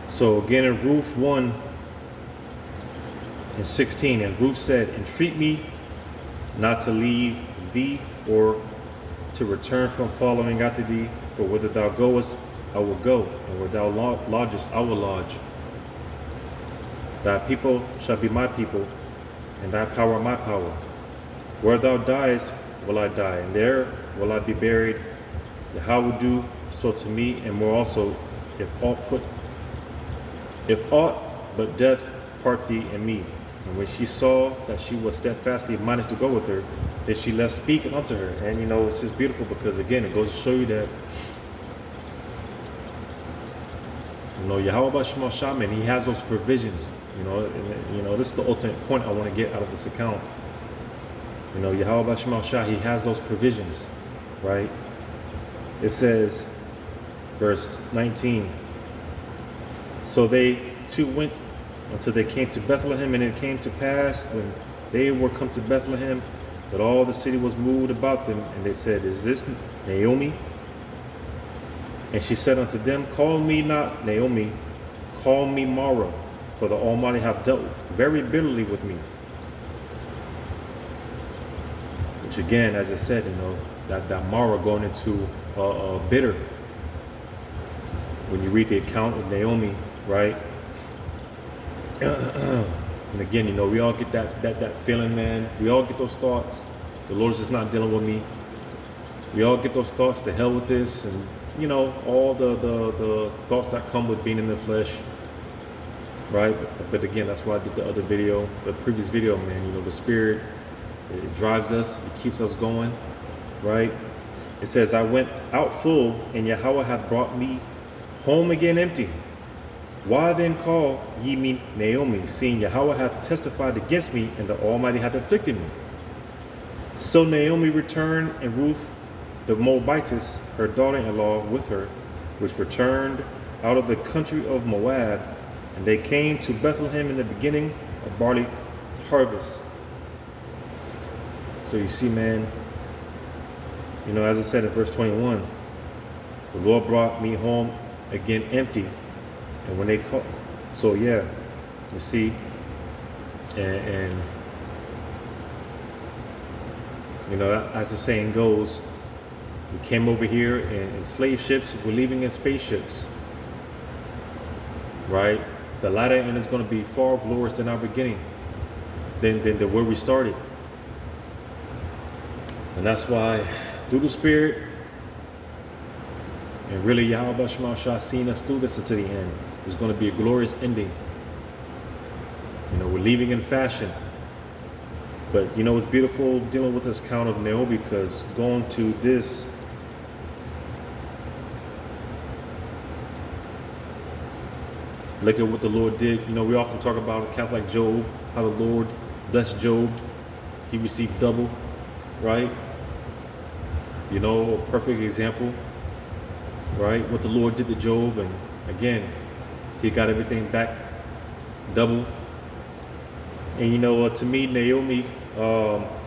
So again in Ruth 1 and 16, and Ruth said, entreat me not to leave thee or to return from following after thee, for whither thou goest, I will go, and where thou lodgest, I will lodge. Thy people shall be my people, and thy power my power. Where thou diest will I die, and there will I be buried. Yahweh will do so to me, and more also, if aught but death part thee and me. And when she saw that she was steadfastly minded to go with her, then she left speaking unto her. And it's just beautiful because again, it goes to show you that Yahweh Bashmal Shaman, he has those provisions. This is the ultimate point I want to get out of this account. Yahweh Bashmal Shah, he has those provisions, right? It says, verse 19, so they two went until they came to Bethlehem, and it came to pass when they were come to Bethlehem that all the city was moved about them, and they said, is this Naomi? And she said unto them, call me not Naomi, call me Mara, for the Almighty hath dealt very bitterly with me. Which again, as I said, that Mara going into bitter. When you read the account of Naomi, right? And again, we all get that feeling, man. We all get those thoughts. The Lord's just not dealing with me. We all get those thoughts, the hell with this, and all the thoughts that come with being in the flesh, right? But again, that's why I did the previous video, man. The Spirit, it drives us, it keeps us going, right? It says, I went out full, and Yahweh hath brought me home again empty. Why then call ye me Naomi, seeing Yahweh hath testified against me, and the Almighty hath afflicted me? So Naomi returned, and Ruth the Moabitess, her daughter-in-law, with her, which returned out of the country of Moab, and they came to Bethlehem in the beginning of barley harvest. So you see, man, as I said in verse 21, the Lord brought me home again empty. And when they call, so yeah, you see, and as the saying goes, we came over here in slave ships, we're leaving in spaceships, right? The latter end is going to be far glorious than our beginning, than where we started. And that's why, through the Spirit, and really Yahweh Shema Shah seeing us through this until the end, there's going to be a glorious ending. We're leaving in fashion. But it's beautiful dealing with this account of Naomi, because going to this, look at what the Lord did. We often talk about accounts like Job, how the Lord blessed Job. He received double, right? A perfect example, right? What the Lord did to Job, and again, he got everything back double. And to me, Naomi,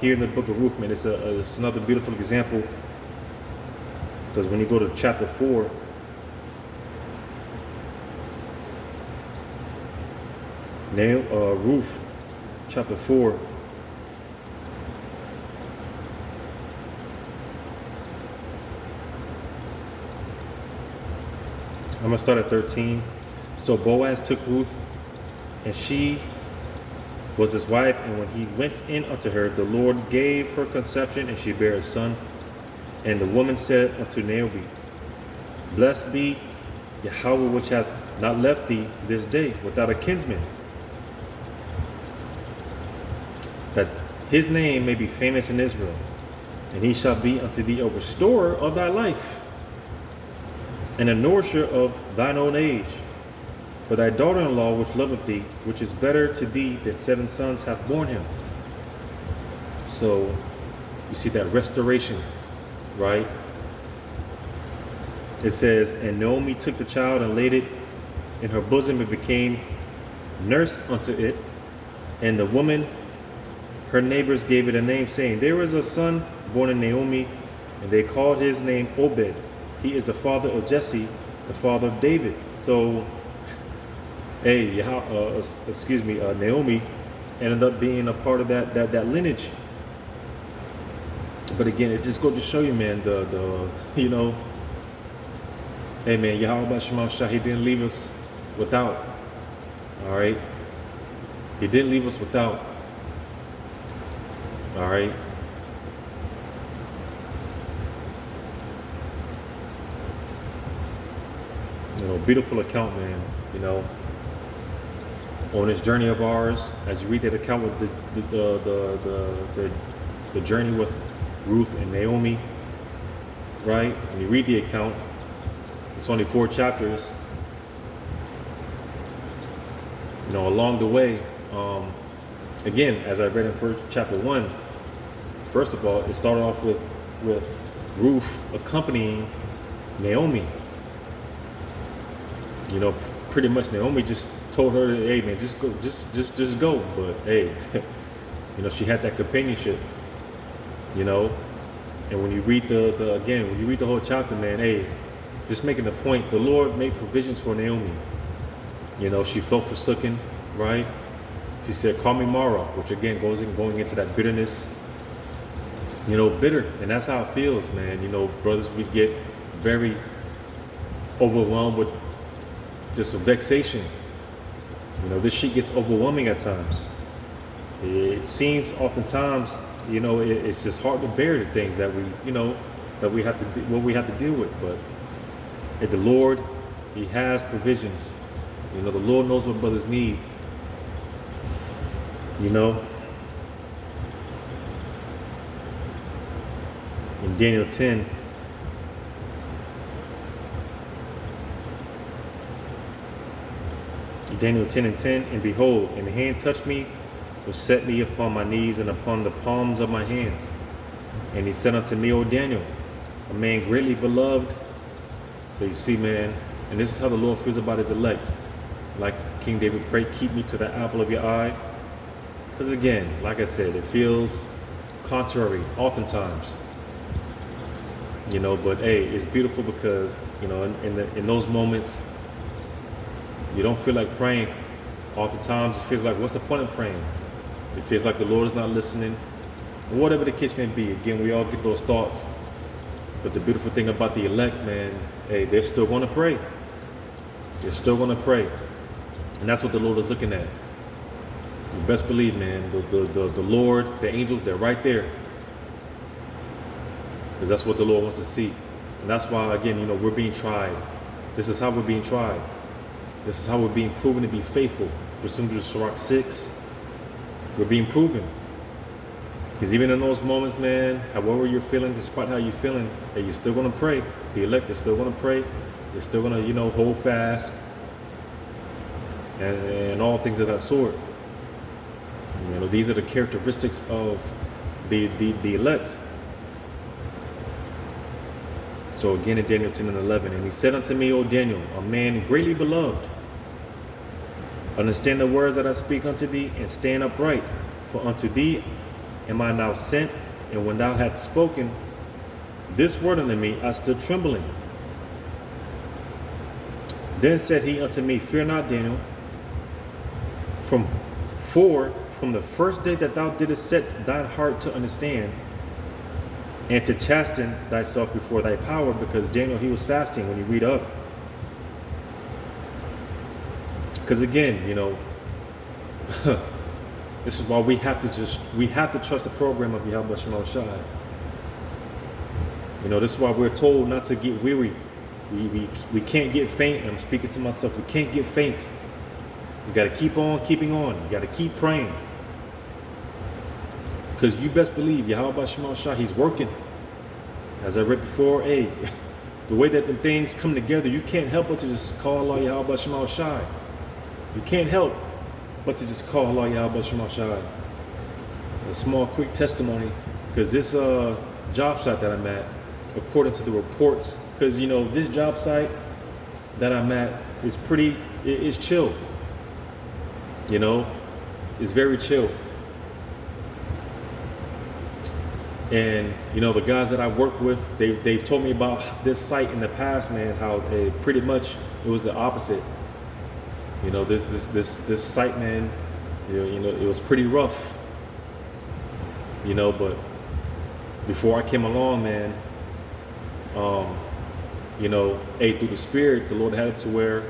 here in the book of Ruth, man, it's another beautiful example, because when you go to chapter 4, Ruth, chapter 4, I'm going to start at 13. So Boaz took Ruth, and she was his wife, and when he went in unto her, the Lord gave her conception, and she bare a son. And the woman said unto Naomi, blessed be Yahweh, which hath not left thee this day without a kinsman, that his name may be famous in Israel, and he shall be unto thee a restorer of thy life, and a nourisher of thine old age. For thy daughter-in-law which loveth thee, which is better to thee than 7 sons, hath borne him. So you see that restoration, right? It says, and Naomi took the child and laid it in her bosom, and became nurse unto it. And the woman, her neighbors, gave it a name, saying, there is a son born in Naomi, and they called his name Obed. He is the father of Jesse, the father of David. So hey, Naomi ended up being a part of that lineage. But again, it just goes to show you, man, hey man, Yahweh Shema Shah, he didn't leave us without. All right. He didn't leave us without. All right. Beautiful account, man. On this journey of ours, as you read that account with the journey with Ruth and Naomi, right? And you read the account, it's only 4 chapters. Along the way, again, as I read in chapter 1, first of all, it started off with Ruth accompanying Naomi. Pretty much Naomi just told her, hey man, just go, just go. But hey, she had that companionship, and when you read when you read the whole chapter, man, hey, just making the point, the Lord made provisions for Naomi. She felt forsaken, right? She said, call me Mara, which again going into that bitterness, bitter. And that's how it feels, man. Brothers, we get very overwhelmed with just a vexation. This shit gets overwhelming at times. It seems oftentimes, it's just hard to bear the things that we have to deal with. But the Lord, he has provisions. The Lord knows what brothers need. In Daniel 10, Daniel 10:10, and behold, and the hand touched me, which set me upon my knees and upon the palms of my hands. And he said unto me, O Daniel, a man greatly beloved. So you see, man, and this is how the Lord feels about his elect. Like King David prayed, keep me to the apple of your eye. Because again, like I said, it feels contrary oftentimes. But hey, it's beautiful because, in those moments, you don't feel like praying. Oftentimes it feels like, what's the point of praying? It feels like the Lord is not listening. Whatever the case may be, again, we all get those thoughts. But the beautiful thing about the elect, man, hey, they're still going to pray. They're still going to pray. And that's what the Lord is looking at. You best believe, man, the Lord, the angels, they're right there. Because that's what the Lord wants to see. And that's why, again, we're being tried. This is how we're being tried. This is how we're being proven to be faithful. Pursuant to Sirach 6, we're being proven. Because even in those moments, man, however you're feeling, despite how you're feeling, hey, you're still going to pray. The elect are still going to pray. They're still going to, hold fast. And all things of that sort. These are the characteristics of the elect. So again in Daniel 10:11, and he said unto me, O Daniel, a man greatly beloved, understand the words that I speak unto thee, and stand upright. For unto thee am I now sent, and when thou hadst spoken this word unto me, I stood trembling. Then said he unto me, fear not, Daniel, from the first day that thou didst set thine heart to understand, and to chasten thyself before thy power, because Daniel, he was fasting when you read up. Because again, this is why we have to trust the program of Yahweh Shema Shai. This is why we're told not to get weary. We can't get faint. I'm speaking to myself. We can't get faint. You got to keep on keeping on. You got to keep praying. Because you best believe Yahweh Shema Shai, he's working. As I read before, hey, the way that the things come together, you can't help but to just call Allah Yahweh Shema Shai. You can't help but to just call Allah Yahweh Shema Shai. A small, quick testimony, because this job site that I'm at, according to the reports, because this job site that I'm at is it's chill. It's very chill. And the guys that I work with, they've told me about this site in the past, man, how pretty much it was the opposite. You know, this site, man, you know, it was pretty rough. You know, but before I came along, man, you know, through the Spirit, the Lord had it to where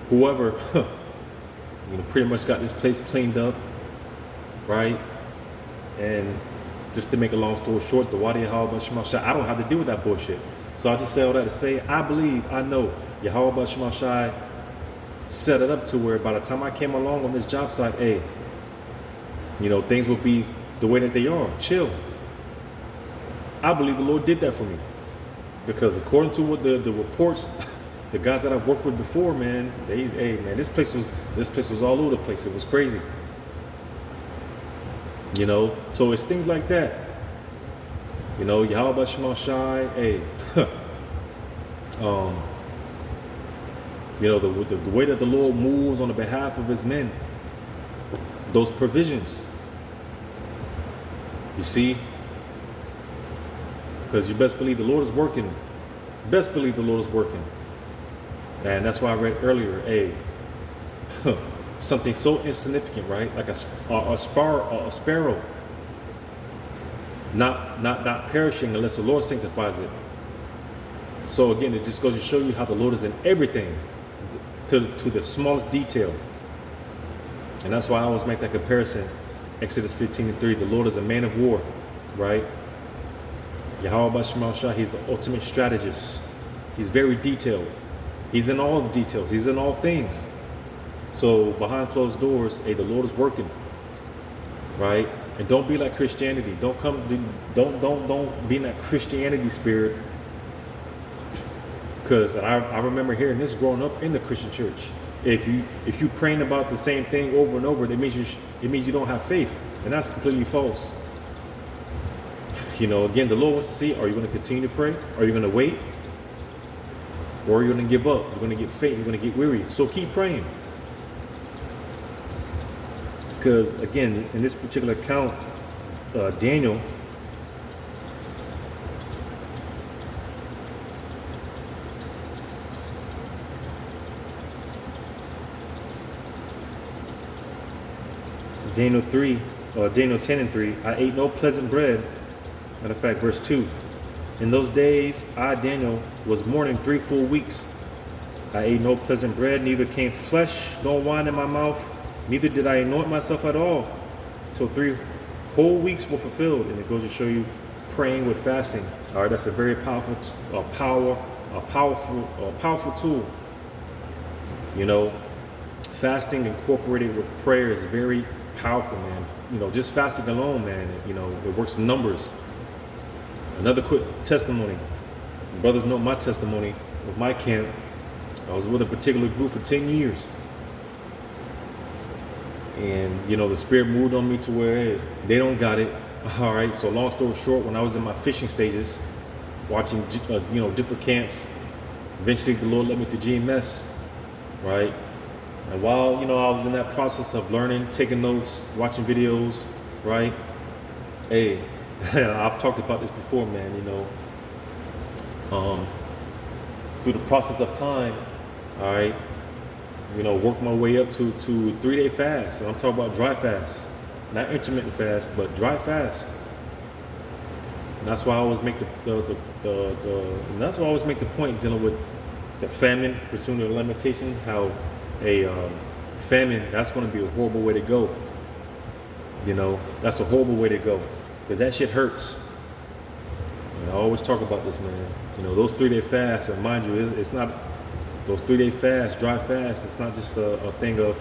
whoever, you know, pretty much got this place cleaned up, right? And just to make a long story short, the Wadi Yahweh Shema Shai, I don't have to deal with that bullshit. So I just say all that to say, I believe, I know Yahweh Shema Shai set it up to where by the time I came along on this job site, hey, you know, things will be the way that they are, chill. I believe the Lord did that for me. Because according to what the reports, the guys that I've worked with before, man, hey man, this place was all over the place. It was crazy. You know, so it's things like that. You know, Yahweh Shema Shai, hey, you know, the way that the Lord moves on the behalf of his men, those provisions. You see? Because you best believe the Lord is working. Best believe the Lord is working. And that's why I read earlier, hey, something so insignificant, right? Like a sparrow, not perishing unless the Lord sanctifies it. So again, it just goes to show you how the Lord is in everything, to the smallest detail. And that's why I always make that comparison. Exodus 15:3, the Lord is a man of war, right? Yahweh Shema Shai, he's the ultimate strategist. He's very detailed. He's in all the details. He's in all things. So behind closed doors, hey, the Lord is working, right? And don't be like Christianity. Don't be in that Christianity spirit. Because I remember hearing this growing up in the Christian church. If you praying about the same thing over and over, it means you don't have faith, and that's completely false. You know, again, the Lord wants to see: are you going to continue to pray? Are you going to wait? Or are you going to give up? You're going to get faint. You're going to get weary. So keep praying. Because again, in this particular account, Daniel, Daniel 10:3, I ate no pleasant bread. Matter of fact, verse 2. In those days, I, Daniel, was mourning 3 full weeks. I ate no pleasant bread, neither came flesh nor wine in my mouth, neither did I anoint myself at all, till 3 whole weeks were fulfilled. And it goes to show you praying with fasting. All right, that's a very powerful tool. You know, fasting incorporated with prayer is very powerful, man. You know, just fasting alone, man, you know, it works numbers. Another quick testimony. Brothers know my testimony with my camp. I was with a particular group for 10 years. And, you know, the Spirit moved on me to where, hey, they don't got it. All right. So long story short, when I was in my fishing stages, watching, you know, different camps, eventually the Lord led me to GMS, right? And while, you know, I was in that process of learning, taking notes, watching videos, right? Hey, I've talked about this before, man, you know, through the process of time, all right, you know, work my way up to 3-day fast. And I'm talking about dry fast, not intermittent fast, but dry fast. And that's why I always make that's why I always make the point dealing with the famine, pursuing the limitation, how a famine, that's going to be a horrible way to go. You know, that's a horrible way to go, because that shit hurts. And I always talk about this, man. You know, those 3-day fasts, and mind you, it's not those 3-day fasts, dry fasts. It's not just a thing of,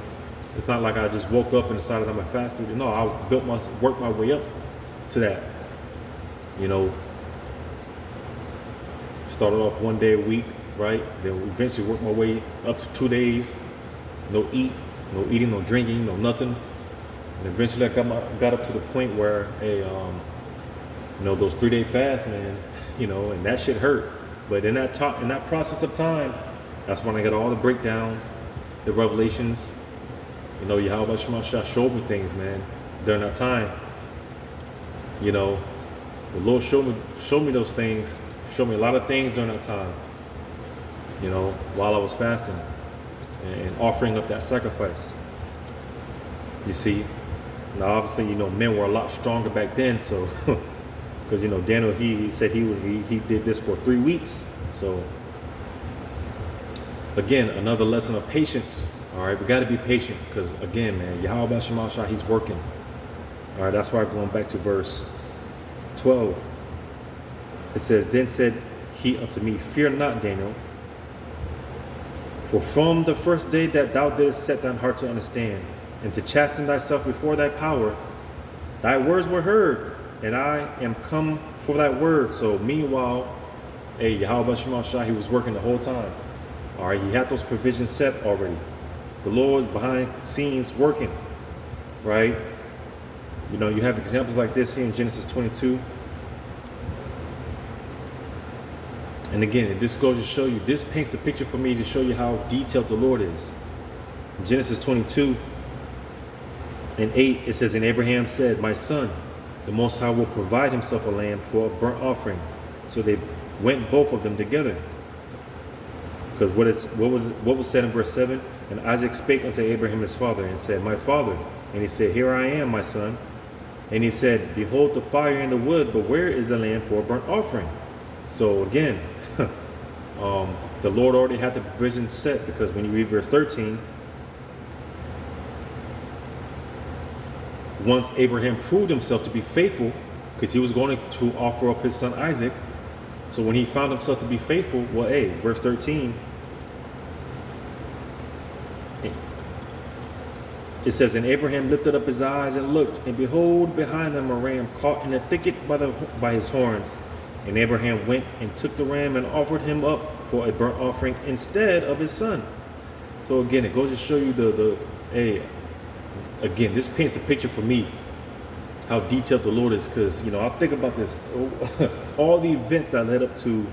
it's not like I just woke up and decided I'm a fast food. No, I worked my way up to that. You know, started off 1 day a week, right? Then eventually worked my way up to 2 days. No eating, no drinking, no nothing. And eventually I got up to the point where you know, those 3-day fasts, man, you know, and that shit hurt. But in that process of time, that's when I got all the breakdowns, the revelations. You know, Yahweh Shema Shai showed me things, man, during that time. You know, the Lord showed me those things, showed me a lot of things during that time, you know, while I was fasting. and offering up that sacrifice. You see, now obviously, men were a lot stronger back then, so because Daniel, he said he did this for 3 weeks. So again, another lesson of patience. All right, we got to be patient, because again, man, Yahweh Shemashah, he's working. All right, that's why going back to verse 12. It says, then said he unto me, fear not, Daniel, for from the first day that thou didst set thine heart to understand, and to chasten thyself before thy power, thy words were heard, and I am come for thy word. So meanwhile, Yahweh Shemashah, he was working the whole time. All right, he had those provisions set already. The Lord behind the scenes working, right? You have examples like this here in Genesis 22. And again, this goes to show you, this paints the picture for me to show you how detailed the Lord is. In Genesis 22 and 8, it says, and Abraham said, my son, the Most High will provide himself a lamb for a burnt offering. So they went both of them together. Because what was said in verse 7? And Isaac spake unto Abraham his father, and said, my father. And he said, here I am, my son. And he said, behold the fire and the wood, but where is the lamb for a burnt offering? So again, the Lord already had the provision set, because when you read verse 13, once Abraham proved himself to be faithful, because he was going to offer up his son Isaac. So when he found himself to be faithful, well, verse 13, it says, and Abraham lifted up his eyes and looked, and behold, behind them a ram caught in a thicket by his horns. And Abraham went and took the ram and offered him up for a burnt offering instead of his son. So again, it goes to show you again, this paints the picture for me how detailed the Lord is, because I think about this, all the events that led up to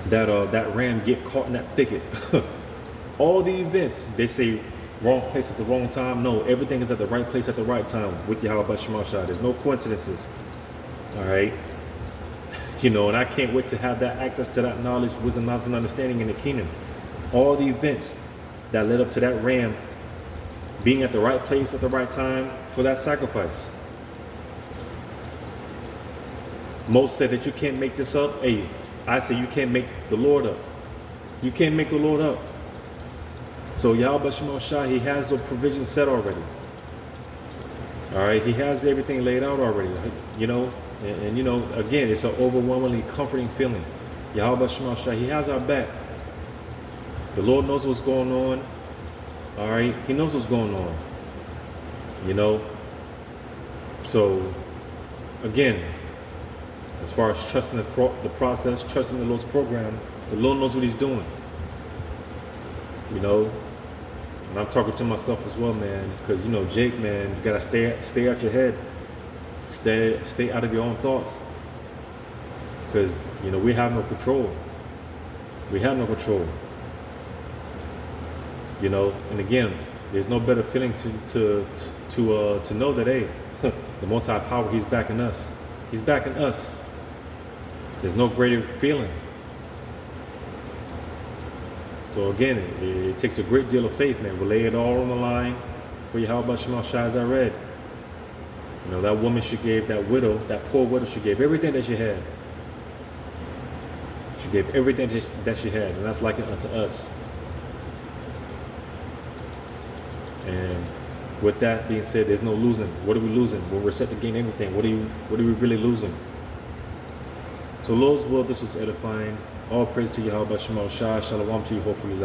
that ram get caught in that thicket. All the events, they say wrong place at the wrong time. No, everything is at the right place at the right time with Yahweh Shemashah. There's no coincidences. All right. And I can't wait to have that access to that knowledge, wisdom, knowledge, and understanding in the kingdom. All the events that led up to that ram being at the right place at the right time for that sacrifice. Most said that you can't make this up. I say you can't make the Lord up. You can't make the Lord up. So Yahweh Shemashah, he has those provisions set already. All right, he has everything laid out already. And again, it's an overwhelmingly comforting feeling. Yahweh Shemashah, he has our back. The Lord knows what's going on. All right, he knows what's going on. So again, as far as trusting the process, trusting the Lord's program, the Lord knows what he's doing. And I'm talking to myself as well, man, because Jake, man, you gotta stay out your head, stay out of your own thoughts, because we have no control. We have no control. And again, there's no better feeling to know that the Most High Power, he's backing us. He's backing us. There's no greater feeling. So again, it takes a great deal of faith, man. We'll lay it all on the line for Yahweh Shemashah, as I read. That woman, she gave, that widow, that poor widow, she gave everything that she had. She gave everything that she had, and that's like it unto us. And with that being said, there's no losing. What are we losing? When we're set to gain everything, what are we really losing? So Lord's will, this was edifying. All praise to Yahweh Shemashah. Shalom to you, hopefully,